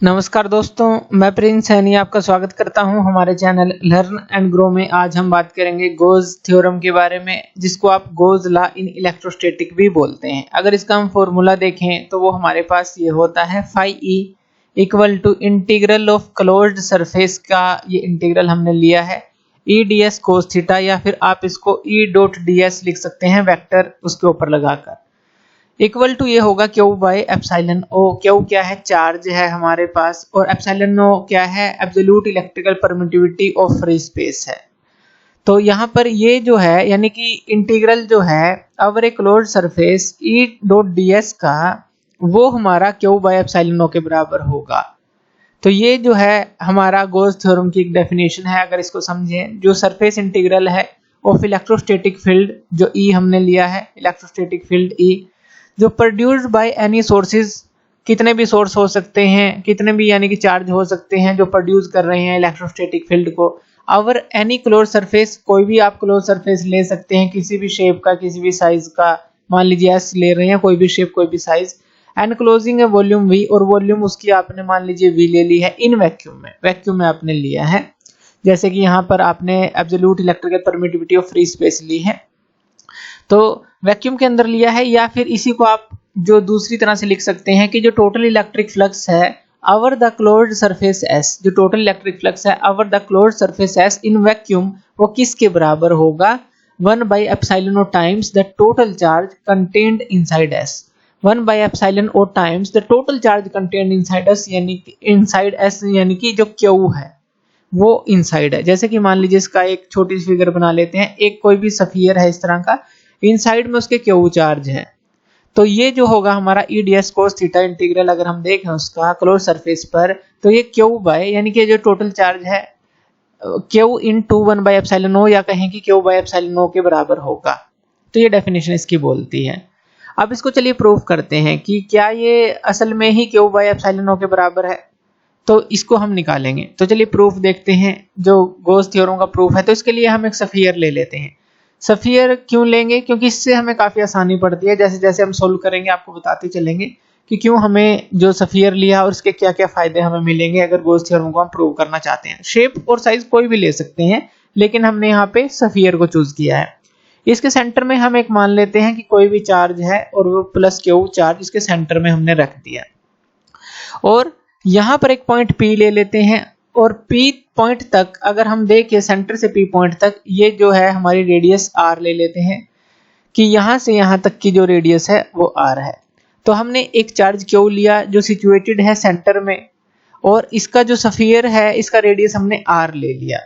नमस्कार दोस्तों, मैं प्रिंस सैनी आपका स्वागत करता हूं हमारे चैनल लर्न एंड ग्रो में। आज हम बात करेंगे गोज थ्योरम के बारे में, जिसको आप गोज लॉ इन इलेक्ट्रोस्टैटिक भी बोलते हैं। अगर इसका हम फॉर्मूला देखें तो वो हमारे पास ये होता है phi E equal to integral of closed surface का ये इंटीग्रल हमने लिया है E D S cos theta, या फिर आप इसको ई डॉट डी एस लिख सकते हैं वेक्टर उसके ऊपर लगाकर। इक्वल टू ये होगा Q by epsilon O. Q क्या है? चार्ज है हमारे पास, और एप्सिलॉन ओ क्या है? Absolute electrical permittivity of free space है। तो यहाँ पर ये जो है यानी कि इंटीग्रल जो है over a closed surface E dot D S का, वो हमारा क्यू बाई एप्सिलॉन ओ के बराबर होगा। तो ये जो है हमारा गोज थ्योरम की एक डेफिनेशन है। अगर इसको समझें, जो सरफेस इंटीग्रल है ऑफ इलेक्ट्रोस्टैटिक फील्ड, जो ई हमने लिया है इलेक्ट्रोस्टैटिक फील्ड ई, जो प्रोड्यूस्ड बाय एनी सोर्सेज, कितने भी सोर्स हो सकते हैं, कितने भी यानी कि चार्ज हो सकते हैं जो प्रोड्यूस कर रहे हैं इलेक्ट्रोस्टैटिक फील्ड को, ओवर एनी क्लोज सरफेस, कोई भी आप क्लोज सरफेस ले सकते हैं किसी भी शेप का, किसी भी साइज का। मान लीजिए एस ले रहे हैं, कोई भी शेप कोई भी size, enclosing A volume we, और वॉल्यूम उसकी आपने मान लीजिए वी ले ली है इन वैक्यूम में आपने लिया है। जैसे कि यहाँ पर आपने absolute electrical permittivity of free space ली है, तो वैक्यूम के अंदर लिया है। या फिर इसी को आप जो दूसरी तरह से लिख सकते हैं कि जो टोटल इलेक्ट्रिक फ्लक्स है over the closed surface S, जो टोटल इलेक्ट्रिक फ्लक्स है over the closed surface S in vacuum, वो किसके बराबर होगा? 1 by epsilon o times the total charge contained inside S. 1 by epsilon o times the total charge contained inside S, यानी कि inside S यानी कि जो क्यू है वो इनसाइड है। जैसे कि मान लीजिए इसका एक छोटी सी फिगर बना लेते हैं। एक कोई भी स्फीयर है इस तरह का, इनसाइड में उसके क्यू चार्ज है, तो ये जो होगा हमारा ई D S cos theta integral, अगर हम देखें उसका क्लोज सरफेस पर, तो ये क्यू बाय यानी कि जो टोटल चार्ज है Q into 1 by epsilon O, या कहें कि क्यू बाय एप्सिलॉन ओ के बराबर होगा। तो ये डेफिनेशन इसकी बोलती है। अब इसको चलिए प्रूफ करते हैं कि क्या ये असल में ही क्यू बाय एप्सिलॉन ओ के बराबर है। तो इसको हम निकालेंगे। तो चलिए प्रूफ देखते हैं, जो गोज थ्योरम का प्रूफ है। तो इसके लिए हम एक स्फीयर ले लेते हैं। स्फीयर क्यों लेंगे? क्योंकि इससे हमें काफी आसानी पड़ती है। जैसे जैसे हम सोल्व करेंगे आपको बताते चलेंगे कि क्यों हमें जो स्फीयर लिया और उसके क्या क्या फायदे हमें मिलेंगे अगर गोज थ्योरम को हम प्रूव करना चाहते हैं। शेप और साइज कोई भी ले सकते हैं, लेकिन हमने यहाँ पे स्फीयर को चूज किया है। इसके सेंटर में हम एक मान लेते हैं कि कोई भी चार्ज है और वो प्लस क्यू चार्ज इसके सेंटर में हमने रख दिया, और यहाँ पर एक पॉइंट P ले लेते हैं। और P पॉइंट तक अगर हम देखें, सेंटर से P पॉइंट तक, ये जो है हमारी रेडियस R ले लेते हैं कि यहाँ से यहाँ तक की जो रेडियस है वो R है। तो हमने एक चार्ज Q लिया जो सिचुएटेड है सेंटर में, और इसका जो स्फीयर है इसका रेडियस हमने R ले लिया।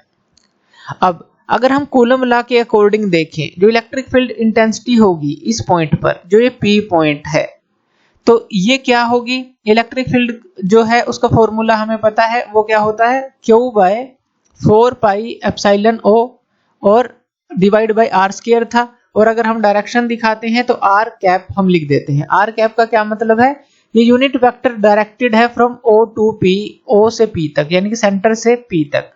अब अगर हम कूलम लॉ के अकॉर्डिंग देखें, जो इलेक्ट्रिक फील्ड इंटेंसिटी होगी इस पॉइंट पर, जो ये P पॉइंट है, तो ये क्या होगी? इलेक्ट्रिक फील्ड जो है उसका फॉर्मूला हमें पता है, वो क्या होता है? Q बाय 4 पाई एप्सिलॉन ओ और डिवाइड बाय आर स्क्वायर था। और अगर हम डायरेक्शन दिखाते हैं तो आर कैप हम लिख देते हैं। आर कैप का क्या मतलब है? ये यूनिट वेक्टर डायरेक्टेड है फ्रॉम ओ टू पी, ओ से पी तक, यानी कि सेंटर से पी तक,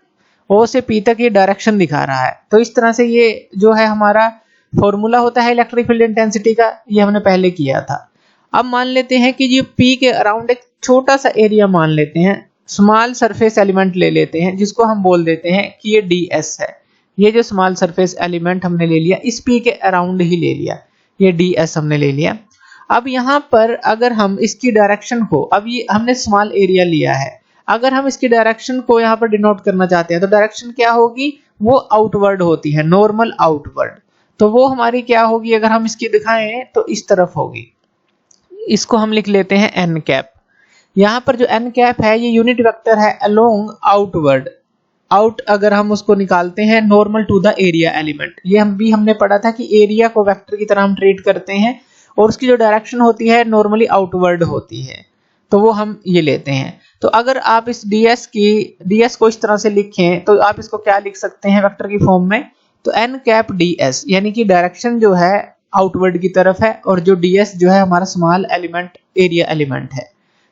ओ से पी तक ये डायरेक्शन दिखा रहा है। तो इस तरह से ये जो है हमारा फॉर्मूला होता है इलेक्ट्रिक फील्ड इंटेंसिटी का, ये हमने पहले किया था। अब मान लेते हैं कि ये P के अराउंड एक छोटा सा एरिया मान लेते हैं, स्मॉल सरफेस एलिमेंट ले लेते हैं, जिसको हम बोल देते हैं कि ये ds है। ये जो स्मॉल सरफेस एलिमेंट हमने ले लिया, इस P के अराउंड ही ले लिया, ये ds हमने ले लिया। अब यहाँ पर अगर हम इसकी डायरेक्शन को, अब ये हमने स्मॉल एरिया लिया है, अगर हम इसकी डायरेक्शन को यहाँ पर डिनोट करना चाहते हैं तो डायरेक्शन क्या होगी? वो आउटवर्ड होती है, नॉर्मल आउटवर्ड। तो वो हमारी क्या होगी? अगर हम इसकी दिखाएं तो इस तरफ होगी। इसको हम लिख लेते हैं n कैप। यहाँ पर जो n कैप है ये यूनिट वेक्टर है अलोंग आउटवर्ड। आउट अगर हम उसको निकालते हैं normal to the area element, ये हमने पढ़ा था कि एरिया को वेक्टर की तरह हम ट्रीट करते हैं, और उसकी जो डायरेक्शन होती है नॉर्मली आउटवर्ड होती है, तो वो हम ये लेते हैं। तो अगर आप इस ds को इस तरह से लिखें तो आप इसको क्या लिख सकते हैं वेक्टर की फॉर्म में? तो n कैप ds, यानी कि डायरेक्शन जो है आउटवर्ड की तरफ है, और जो ds जो है हमारा स्मॉल एलिमेंट एरिया एलिमेंट है।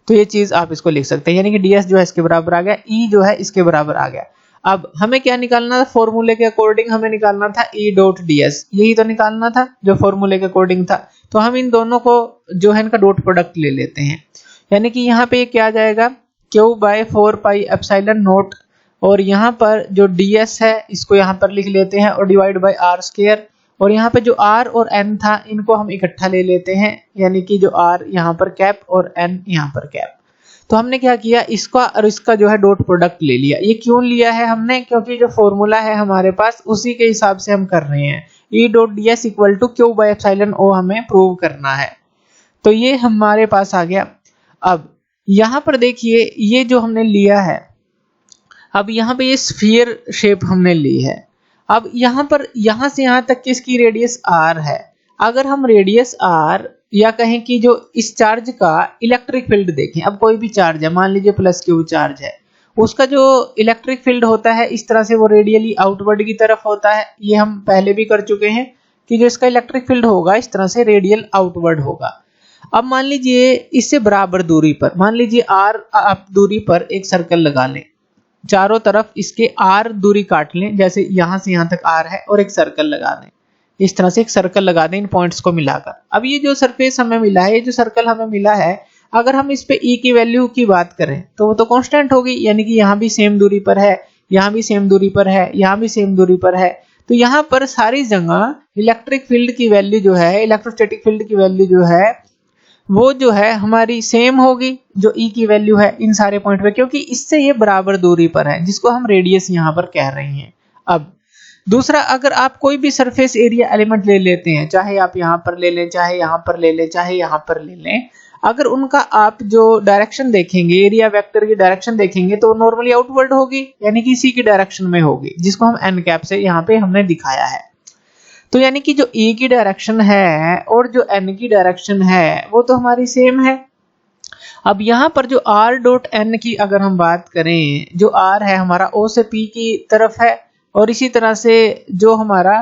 तो ये चीज आप इसको लिख सकते हैं, यानी कि ds जो है इसके बराबर आ गया, e जो है इसके बराबर आ गया। अब हमें क्या निकालना था? फॉर्मूले के अकॉर्डिंग हमें निकालना था E डॉट ds, यही तो निकालना था जो फॉर्मूले के अकॉर्डिंग था। तो हम इन दोनों को जो है इनका डॉट प्रोडक्ट ले लेते हैं, यानी कि यहाँ पे क्या आ जाएगा Q by 4 pi epsilon naught, और यहाँ पर जो ds है इसको यहाँ पर लिख लेते हैं और डिवाइड बाय r स्क्वायर, और यहाँ पे जो r और n था इनको हम इकट्ठा ले लेते हैं, यानी कि जो r यहाँ पर कैप और n यहाँ पर कैप। तो हमने क्या किया, इसका और इसका जो है डॉट प्रोडक्ट ले लिया। ये क्यों लिया है हमने, क्योंकि जो फॉर्मूला है हमारे पास उसी के हिसाब से हम कर रहे हैं। E dot ds equal to Q by epsilon O हमें प्रूव करना है, तो ये हमारे पास आ गया। अब यहाँ पर देखिए ये जो हमने लिया है, अब यहाँ पे ये स्फीयर शेप हमने ली है। अब यहाँ पर यहाँ से यहाँ तक की इसकी रेडियस r है। अगर हम रेडियस r या कहें कि जो इस चार्ज का इलेक्ट्रिक फील्ड देखें, अब कोई भी चार्ज है, मान लीजिए प्लस क्यू चार्ज है, उसका जो इलेक्ट्रिक फील्ड होता है इस तरह से वो रेडियली आउटवर्ड की तरफ होता है। ये हम पहले भी कर चुके हैं कि जो इसका इलेक्ट्रिक फील्ड होगा इस तरह से रेडियल आउटवर्ड होगा। अब मान लीजिए इससे बराबर दूरी पर, मान लीजिए r आप दूरी पर एक सर्कल लगा लें, चारों तरफ इसके r दूरी काट लें, जैसे यहाँ से यहाँ तक r है, और एक सर्कल लगा दें, इस तरह से एक सर्कल लगा दें इन पॉइंट्स को मिलाकर। अब ये जो सरफेस हमें मिला है, ये जो सर्कल हमें मिला है, अगर हम इस पे e की वैल्यू की बात करें तो वो तो कांस्टेंट होगी, यानी कि यहाँ भी सेम दूरी पर है, यहाँ भी सेम दूरी पर है, यहाँ भी सेम दूरी पर है। तो यहाँ पर सारी जगह इलेक्ट्रिक फील्ड की वैल्यू जो है, इलेक्ट्रोस्टैटिक फील्ड की वैल्यू जो है वो जो है हमारी सेम होगी, जो E की वैल्यू है इन सारे पॉइंट पे, क्योंकि इससे ये बराबर दूरी पर है, जिसको हम रेडियस यहाँ पर कह रहे हैं। अब दूसरा, अगर आप कोई भी सरफेस एरिया एलिमेंट ले लेते हैं, चाहे आप यहाँ पर ले लें, चाहे यहाँ पर ले लें, चाहे यहाँ पर ले लें, अगर उनका आप जो डायरेक्शन देखेंगे, एरिया वेक्टर की डायरेक्शन देखेंगे, तो नॉर्मली आउटवर्ड होगी, यानी कि इसी की डायरेक्शन में होगी, जिसको हम एन कैप से यहाँ पे हमने दिखाया है। तो यानी कि जो E की डायरेक्शन है और जो N की डायरेक्शन है वो तो हमारी सेम है। अब यहाँ पर जो R डॉट N की अगर हम बात करें, जो R है हमारा O से P की तरफ है, और इसी तरह से जो हमारा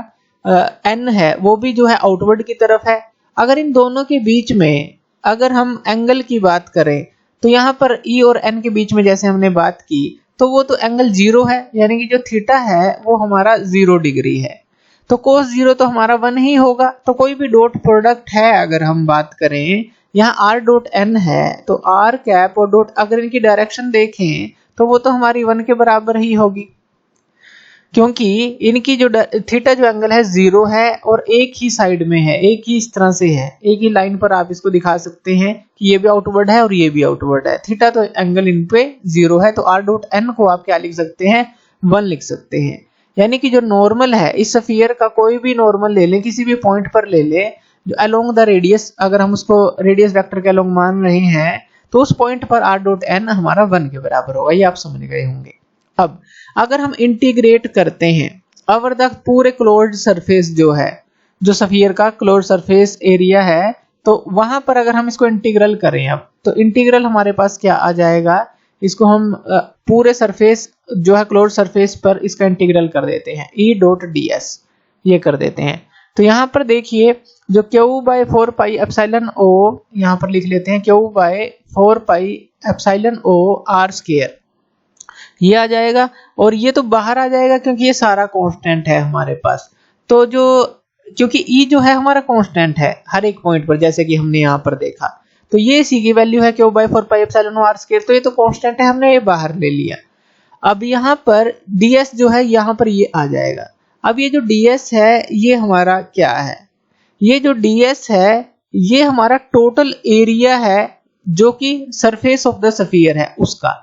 N है वो भी जो है आउटवर्ड की तरफ है। अगर इन दोनों के बीच में अगर हम एंगल की बात करें, तो यहाँ पर E और N के बीच में जैसे हमने बात की, तो वो तो एंगल 0 है, यानी कि जो थीटा है वो हमारा 0 डिग्री है। तो cos 0 तो हमारा 1 ही होगा। तो कोई भी डॉट प्रोडक्ट है, अगर हम बात करें, यहाँ r डॉट n है, तो r कैप और डॉट अगर इनकी डायरेक्शन देखें तो वो तो हमारी 1 के बराबर ही होगी, क्योंकि इनकी जो थीटा जो एंगल है 0 है और एक ही साइड में है, एक ही इस तरह से है, एक ही लाइन पर आप इसको दिखा सकते हैं कि ये भी आउटवर्ड है और ये भी आउटवर्ड है। थीटा तो एंगल इन पे 0 है, तो r डॉट n को आप क्या लिख सकते हैं, 1 लिख सकते हैं। यानी कि जो नॉर्मल है, इस स्फीयर का कोई भी नॉर्मल ले लें, किसी भी पॉइंट पर ले लें, जो अलोंग द रेडियस, अगर हम उसको रेडियस वेक्टर के अलोंग मान रहे हैं, तो उस पॉइंट पर r डॉट n हमारा 1 के बराबर होगा। ये आप समझ गए होंगे। अब अगर हम इंटीग्रेट करते हैं ओवर द पूरे क्लोज्ड सरफेस, जो है जो स्फीयर का क्लोज्ड सरफेस एरिया है, तो वहां पर अगर हम इसको इंटीग्रल करें, अब तो इंटीग्रल हमारे पास क्या आ जाएगा, इसको हम पूरे सरफेस जो है क्लोज्ड सरफेस पर इसका इंटीग्रल कर देते हैं, E डॉट ds ये कर देते हैं। तो यहाँ पर देखिए जो Q by 4 pi epsilon O, यहाँ पर लिख लेते हैं Q by 4 pi epsilon O r square, ये आ जाएगा, और ये तो बाहर आ जाएगा क्योंकि ये सारा कांस्टेंट है हमारे पास। तो जो क्योंकि E जो है हमारा कांस्टेंट है हर एक पॉइंट पर, जैसे कि हमने यहाँ पर देखा, तो ये C की वैल्यू है Q by 4 pi epsilon O r square, तो ये तो कांस्टेंट है, हमने ये बाहर ले लिया। अब यहाँ पर ds जो है यहाँ पर ये आ जाएगा। अब ये जो ds है ये हमारा क्या है, ये जो ds है ये हमारा टोटल एरिया है जो कि सरफेस ऑफ द स्फीयर है उसका।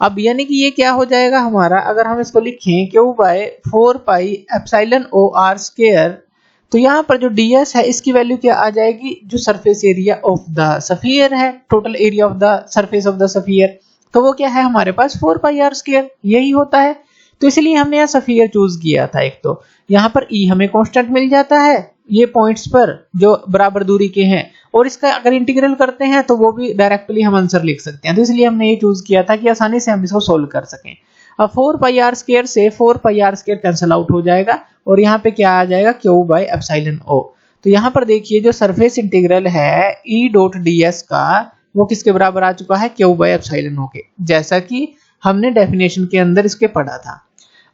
अब यानी कि ये क्या हो जाएगा हमारा, अगर हम इसको लिखें Q by 4 pi epsilon O r square, तो यहाँ पर जो ds है इसकी वैल्यू क्या आ जाएगी, जो surface area of the sphere है, total area of the surface of the sphere, तो वो क्या है हमारे पास 4 पाई r स्क्वायर, यही होता है। तो इसलिए हमने यहाँ स्फीयर चूज किया था। एक तो यहाँ पर E हमें कांस्टेंट मिल जाता है ये पॉइंट्स पर जो बराबर दूरी के हैं, और इसका अगर इंटीग्रल करते हैं तो वो भी डायरेक्टली हम आंसर लिख सकते हैं। तो इसलिए हमने ये चूज किया था कि आसानी से हम इसको सोल्व कर सकें। अब 4 पाई r स्क्वायर से 4 पाई r स्क्वायर कैंसिल आउट हो जाएगा, और यहाँ पे क्या आ जाएगा Q बाय एप्सिलॉन O। तो यहाँ पर देखिए जो सरफेस इंटीग्रल है E डॉट ds का, वो किसके बराबर आ चुका है, Q बाय एप्सिलॉन O के, जैसा कि हमने डेफिनेशन के अंदर इसके पढ़ा था।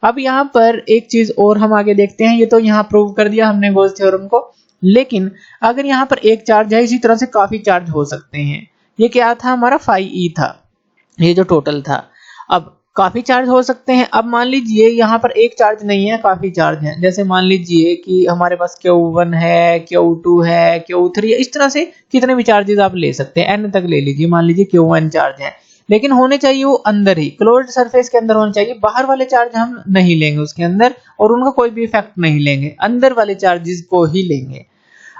अब यहाँ पर एक चीज और हम आगे देखते हैं, ये तो यहाँ प्रूव कर दिया हमने गॉस थ्योरम को, लेकिन अगर यहाँ पर एक चार्ज है, इसी तरह से काफी चार्ज हो सकते हैं। ये क्या था हमारा phi e था, ये जो टोटल था। अब काफी चार्ज हो सकते हैं। अब मान लीजिए यहाँ पर एक चार्ज नहीं है, काफी चार्ज है। जैसे मान लीजिए कि हमारे पास Q1 है, Q2 है, Q3 है, इस तरह से कितने भी चार्जेस आप ले सकते हैं, n तक ले लीजिए। मान लीजिए Q1 चार्ज है, लेकिन होने चाहिए वो अंदर ही, क्लोज्ड सरफेस के अंदर होने चाहिए। बाहर वाले चार्ज हम नहीं लेंगे उसके अंदर, और उनका कोई भी इफेक्ट नहीं लेंगे, अंदर वाले चार्जेस को ही लेंगे।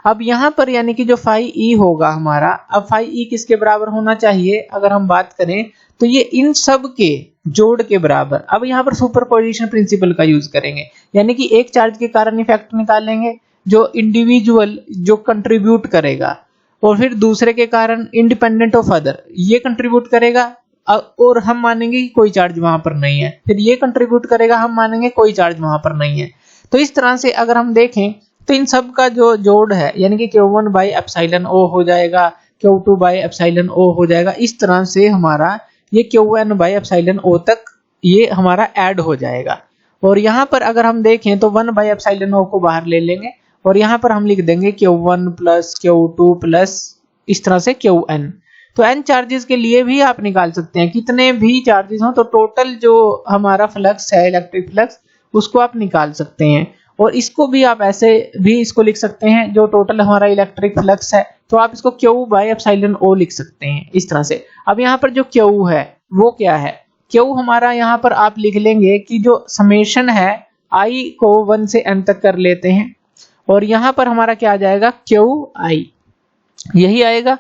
अब यहाँ पर यानी कि जो फाई ई होगा हमारा, अब फाई ई किसके बराबर होना चाहिए अगर हम बात करें तो ये इन सब के जोड़ के बराबर। अब यहाँ पर सुपरपोजिशन प्रिंसिपल का यूज करेंगे, यानी कि एक चार्ज के कारण इफेक्ट निकालेंगे जो इंडिविजुअल जो कंट्रीब्यूट करेगा, और फिर दूसरे के कारण इंडिपेंडेंट ऑफ अदर ये कंट्रीब्यूट करेगा, और हम मानेंगे कि कोई चार्ज वहां पर नहीं है। फिर ये कंट्रीब्यूट करेगा, हम मानेंगे कोई चार्ज वहां पर नहीं है। तो इस तरह से अगर हम देखें तो इन सब का जो जोड़ है यानी कि Q1 बाई एप्सिलॉन ओ हो जाएगा, Q2 बाई एप्सिलॉन ओ हो जाएगा। इस तरह से हमारा ये Qn बाई एप्सिलॉन ओ तक ये हमारा ऐड हो जाएगा। और यहाँ पर अगर हम देखें तो 1 बाई एप्सिलॉन ओ को बाहर ले लेंगे, और यहाँ पर हम लिख देंगे Q1 प्लस Q2 प्लस इस तरह से Qn। तो n चार्जेस के लिए भी आप निकाल सकते हैं, कितने भी चार्जेस हो तो टोटल जो हमारा फ्लक्स है, इलेक्ट्रिक फ्लक्स, उसको आप निकाल सकते हैं। और इसको भी आप ऐसे भी इसको लिख सकते हैं, जो टोटल हमारा इलेक्ट्रिक फ्लक्स है तो आप इसको Q बाई एप्सिलॉन ओ लिख सकते हैं इस तरह से। अब यहाँ पर जो Q है वो क्या है, Q हमारा यहाँ पर आप लिख लेंगे कि जो समेशन है I को 1 से n तक कर लेते हैं, और यहाँ पर हमारा क्या आ जाएगा QI, यही आएगा।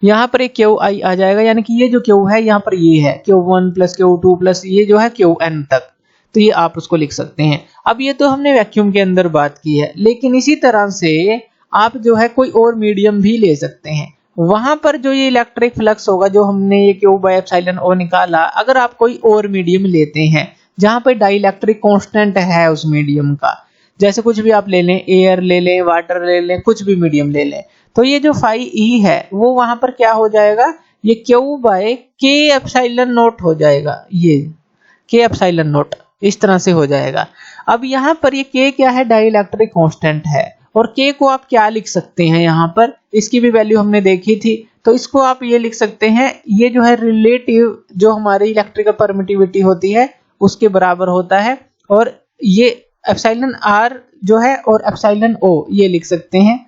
यहाँ पर एक QI आ जाएगा, यानी कि ये जो Q है यहाँ पर ये है Q1 प्लस Q2 प्लस ये जो है Qn तक, तो ये आप उसको लिख सकते हैं। अब ये तो हमने वैक्यूम के अंदर बात की है, लेकिन इसी तरह से आप जो है कोई और मीडियम भी ले सकते हैं। वहां पर जो ये इलेक्ट्रिक फ्लक्स होगा, जो हमने ये Q बाई एप्सिलॉन ओ निकाला, अगर आप कोई और मीडियम लेते हैं जहां पर डाइलेक्ट्रिक कांस्टेंट है उस मीडियम का, जैसे कुछ भी आप ले लें, एयर ले लें, वाटर ले लें, कुछ भी मीडियम ले लें, तो ये जो फाई ई है वो वहां पर क्या हो जाएगा, ये Q बाई के एप्सिलॉन नोट हो जाएगा, ये के एप्सिलॉन नोट इस तरह से हो जाएगा। अब यहाँ पर ये K क्या है, डाइलेक्ट्रिक कांस्टेंट है, और K को आप क्या लिख सकते हैं, यहाँ पर इसकी भी वैल्यू हमने देखी थी, तो इसको आप ये लिख सकते हैं, ये जो है रिलेटिव जो हमारी इलेक्ट्रिकल परमिटिविटी होती है उसके बराबर होता है। और ये एप्सिलॉन आर जो है और एप्सिलॉन ओ ये लिख सकते हैं,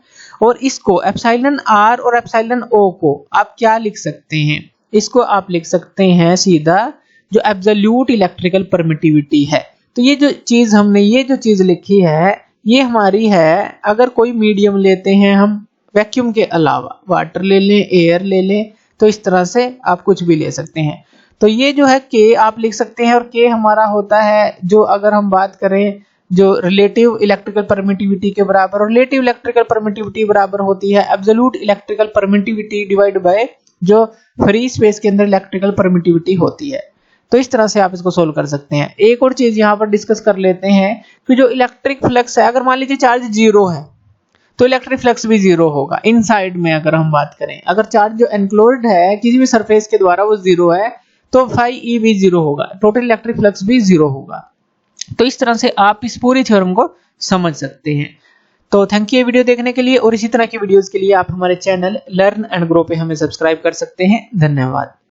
और इसको एप्सिलॉन आर और एप्सिलॉन ओ को आप क्या लिख सकते हैं, इसको आप लिख सकते हैं सीधा जो एब्सोल्यूट इलेक्ट्रिकल परमिटिविटी है। तो ये जो चीज हमने ये जो चीज लिखी है ये हमारी है, अगर कोई मीडियम लेते हैं हम वैक्यूम के अलावा, वाटर ले लें, एयर ले लें, तो इस तरह से आप कुछ भी ले सकते हैं। तो ये जो है K आप लिख सकते हैं, और K हमारा होता है जो अगर हम बात करें जो रिलेटिव इलेक्ट्रिकल परमिटिविटी के बराबर, और रिलेटिव इलेक्ट्रिकल परमिटिविटी बराबर होती है absolute electrical permittivity divide by जो फ्री स्पेस के अंदर इलेक्ट्रिकल परमिटिविटी होती है। तो इस तरह से आप इसको सोल्व कर सकते हैं। एक और चीज यहाँ पर डिस्कस कर लेते हैं कि जो इलेक्ट्रिक फ्लक्स है, अगर मान लीजिए चार्ज 0 है तो इलेक्ट्रिक फ्लक्स भी 0 होगा। इनसाइड में अगर हम बात करें, अगर चार्ज जो एनक्लोज्ड है किसी भी सरफेस के द्वारा वो 0 है तो फाई ई भी 0 होगा, टोटल इलेक्ट्रिक फ्लक्स भी 0 होगा। तो इस तरह से आप इस पूरी थ्योरम को समझ सकते हैं। तो थैंक यू वीडियो देखने के लिए, और इसी तरह की वीडियोस के लिए आप हमारे चैनल लर्न एंड ग्रो पे हमें सब्सक्राइब कर सकते हैं। धन्यवाद।